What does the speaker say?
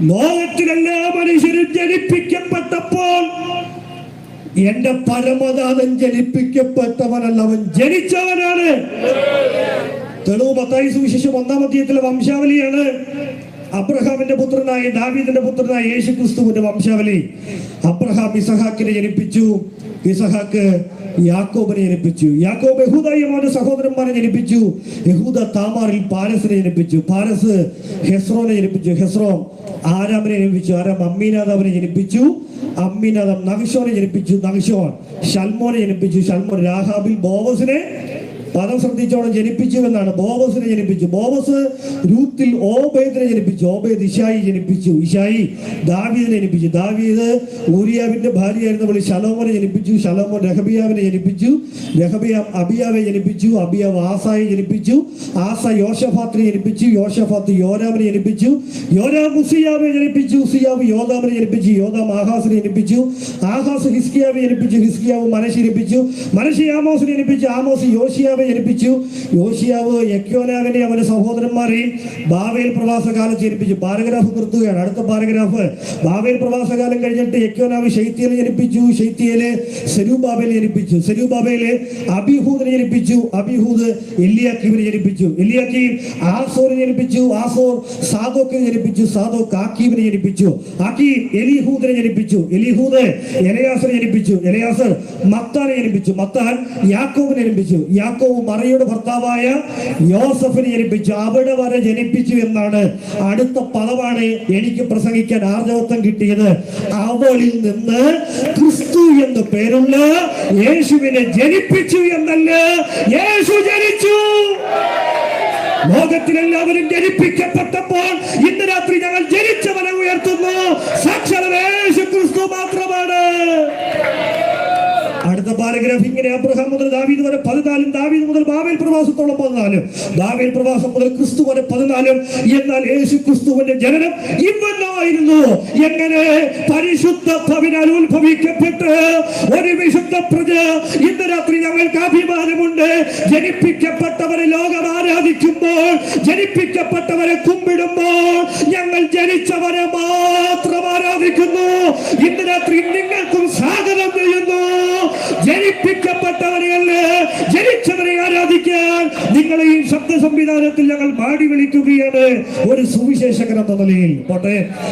ലോകത്തിലെല്ലാ മനുഷ്യരും ജനിപ്പിക്കപ്പെട്ടപ്പോൾ എന്റെ പരമനാഥൻ ജനിപ്പിക്കപ്പെട്ടവനല്ല, അവൻ ജനിച്ചവനാണ്. തെളിവ് മത്തായി സുവിശേഷം 1-ാം അധ്യായത്തിലെ വംശാവലിയാണ്. അബ്രഹാമിന്റെ പുത്രനായ ദാവീദിന്റെ പുത്രനായ യേശു ക്രിസ്തുവിന്റെ വംശാവലി. അബ്രഹാം ഇസഹാക്കിനെ ജനിപ്പിച്ചു, ഇസഹാക്ക് യാക്കോബിനെ ജനിപ്പിച്ചു, യാക്കോബ് യഹൂദായും അവന്റെ സഹോദരന്മാരെ ജനിപ്പിച്ചു, യഹൂദ താമാറിൽ പാരസിനെ ജനിപ്പിച്ചു, പാരസ് ഹെസ്രോനെ ജനിപ്പിച്ചു, ഹെസ്രോൻ ആരാമിനെ ജനിപ്പിച്ചു, ആരാം അമ്മീനാദാബിനെ ജനിപ്പിച്ചു, അമ്മീനാദാബ് നഹ്ശോനെ ജനിപ്പിച്ചു, നഹ്ശോൻ ഷൽമോനെ ജനിപ്പിച്ചു, ഷൽമോൻ രാഹാബിൽ ബോവസിനെ, പദം ശ്രദ്ധിച്ചോളം, ജനിപ്പിച്ചു എന്നാണ്. ബോവസിനെ ജനിപ്പിച്ചു, ബോവസ് രൂത്തിൽ ഓബേദിനെ ജനിപ്പിച്ചു, ഓബേദ് ഇശായി ജനിപ്പിച്ചു, ഇശായി ദാവീദിനെ ജനിപ്പിച്ചു, ദാവീദ് ഊരിയാവിന്റെ ഭാര്യയായിരുന്നപ്പോൾ ശലോമോനെ ജനിപ്പിച്ചു, ശലോമോൻ രഹബിയാവിനെ ജനിപ്പിച്ചു, രഹബിയാം അബിയാവെ ജനിപ്പിച്ചു, അബിയാവ് ആസായെ ജനിപ്പിച്ചു, ആസ യോശഫാത്തിനെ ജനിപ്പിച്ചു, യോശഫാത്ത് യോരാമിനെ ജനിപ്പിച്ചു, യോരാം ഉസിയാവെ ജനിപ്പിച്ചു, ഉസിയാവ് യോദാമിനെ ജനിപ്പിച്ചു, യോദാം ആഹാസിനെ ജനിപ്പിച്ചു, ആഹാസ് ഹിസ്കിയാവെ ജനിപ്പിച്ചു, ഹിസ്കിയാവ് മനശ്ശെ ജനിപ്പിച്ചു, മനശ്ശെ ആമോസിനെ ജനിപ്പിച്ചു, ആമോസ് യോശിയാവെ ജനിപ്പിച്ചു, യോശിയാവ് യെക്യോനാവിനെ അവന്റെ സഹോദരന്മാരെയും ബാബേൽ പ്രവാസകാലം ജനിപ്പിച്ചു. പാരഗ്രാഫ് നിർത്തുകയാണ്. അടുത്ത പാരഗ്രാഫ്. ബാബേൽ പ്രവാസകാലം കഴിഞ്ഞിട്ട് യെക്യോനാവ് ശൈത്യനെ ജനിപ്പിച്ചു, ശൈത്യയില് സെരുബാബേൽ ജനിപ്പിച്ചു, സെരുബാബേല് അബിഹൂദിനെ ജനിപ്പിച്ചു, അബിഹൂദ് എലിയാക്കീമിനെ ജനിപ്പിച്ചു, എലിയാക്കീം ആസോറിനെ ജനിപ്പിച്ചു, ആസോർ സാദോക്കിനെ ജനിപ്പിച്ചു, സാദോക്ക് ആക്കീമിനെ ജനിപ്പിച്ചു, ആക്കീം എലിഹൂദിനെ ജനിപ്പിച്ചു, എലിഹൂദ് എലയാസറിനെ ജനിപ്പിച്ചു, എലയാസർ മത്താനെ ജനിപ്പിച്ചു, മത്താൻ യാക്കോബിനെ ജനിപ്പിച്ചു, യാക്കോബ് മറിയയുടെ ഭർത്താവായ യോസഫിനെ ജനിപ്പിച്ചു. അവിടെ വരെ ജനിപ്പിച്ചു എന്നാണ്. അടുത്ത പദമാണ് എനിക്ക് പ്രസംഗിക്കാൻ ആർജവത്വം കിട്ടിയത്. അവളിൽ നിന്ന് ക്രിസ്തു എന്ന് പേരുള്ള യേശുവിനെ ജനിപ്പിച്ചു എന്നല്ല, യേശു ജനിച്ചു. ലോകത്തിലെല്ലാവരും ജനിപ്പിക്കപ്പെട്ടപ്പോൾ ഇന്ന് രാത്രി ഞങ്ങൾ ജനിച്ചവനെ ഉയർത്തുന്നു. സാക്ഷാൽ യേശു ക്രിസ്തു മാത്രമാണ്. അടുത്ത പാരഗ്രാഫ് ഇങ്ങനെ: അബ്രഹാം മുതൽ ദാവീദ് വരെ 14, ദാവീദ് മുതൽ ബാബേൽ പ്രവാസത്തോളം 14, ബാബേൽ പ്രവാസം മുതൽ ക്രിസ്തു വരെ 14. എന്നാൽ യേശു ക്രിസ്തുവിന്റെ ജനനം ഇവനായിരുന്നു. എങ്ങനെ? പരിശുദ്ധ ഭവനാൽ ഉത്ഭവിക്കപ്പെട്ട് ഒരു വിശുദ്ധ പ്രജ. ഇന്ന് രാത്രി ഞങ്ങൾക്ക് അഭിമാനമുണ്ട്. ജനിപ്പിക്കപ്പെട്ടവരെ ലോകം ആരാധിക്കുമ്പോൾ, ജനിപ്പിക്കപ്പെട്ടവരെ കുമ്പിടുമ്പോൾ ഞങ്ങൾ ജനിച്ചവരെ മാത്രം ആരാധിക്കുന്നു. ഇന്ന് രാത്രി നിങ്ങൾക്കും സ്വാഗതം ചെയ്യുന്നു. ജനിപ്പിക്കപ്പെട്ടവരെയല്ല, ജനിച്ചവരെ ആരാധിക്കാൻ നിങ്ങളെ ഈ ശബ്ദ സംവിധാനത്തിൽ ഞങ്ങൾ പാടി വിളിക്കുകയാണ് ഒരു സുവിശേഷകൻ എന്ന നിലയിൽ. പോട്ടെ.